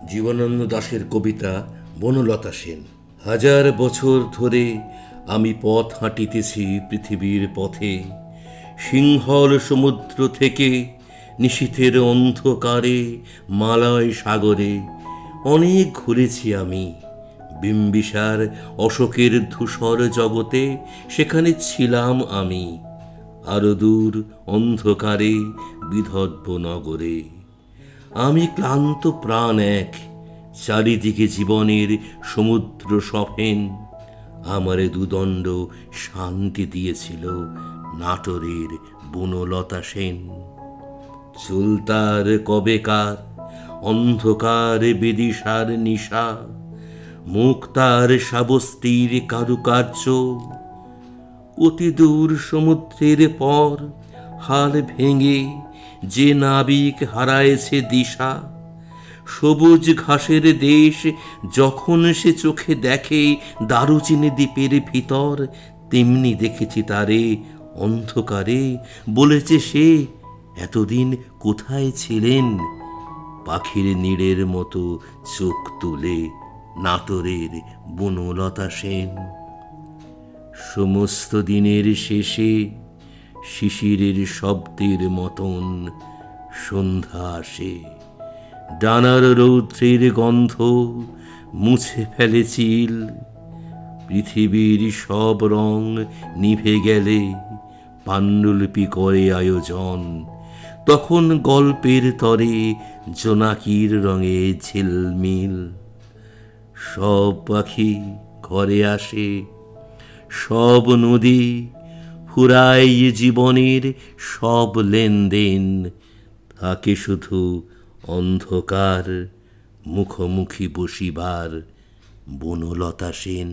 জীবনানন্দ দাশের কবিতা বনলতা সেন। হাজার বছর ধরে আমি পথ হাঁটিতেছি পৃথিবীর পথে, সিংহল সমুদ্র থেকে নিশীথের অন্ধকারে মালয় সাগরে। অনেক ঘুরেছি আমি বিম্বিসার অশোকের ধূসর জগতে, সেখানে ছিলাম আমি আরো দূর অন্ধকারে বিদর্ভ নগরে। আমি ক্লান্ত প্রাণ এক, চারিদিকে জীবনের সমুদ্র সফেন। আমারে দুদণ্ড শান্তি দিয়েছিল নাটোরের বনলতা সেন। চুলতার কবেকার অন্ধকার বিদিশার নিশা, মুক্তার সাবস্তির কারুকার্য। অতি দূর সমুদ্রের পর হাল ভেঙে যে নাবিক হারায়েছে দিশা, সবুজ ঘাসের দেশ যখন সে চোখে দেখে দারুচিনি দ্বীপের ভিতর, তেমনি দেখেছি তারে অন্ধকারে। বলেছে সে, এতদিন কোথায় ছিলেন? পাখির নীড়ের মতো চোখ তুলে নাটোরের বনলতা সেন। সমস্ত দিনের শেষে শিশিরের শব্দের মতন সন্ধ্যা আসে। ডানার রৌদ্রের গন্ধ মুছে ফেলে চিল। পৃথিবীর সব রং নিভে গেলে পাণ্ডুলিপি করে আয়োজন। তখন গল্পের তরে জোনাকির রঙে ঝিলমিল। সব পাখি ঘরে আসে, সব নদী ফুরায় জীবনের সব লেনদেন। থাকে শুধু অন্ধকার মুখোমুখি বসিবার বনলতা সেন।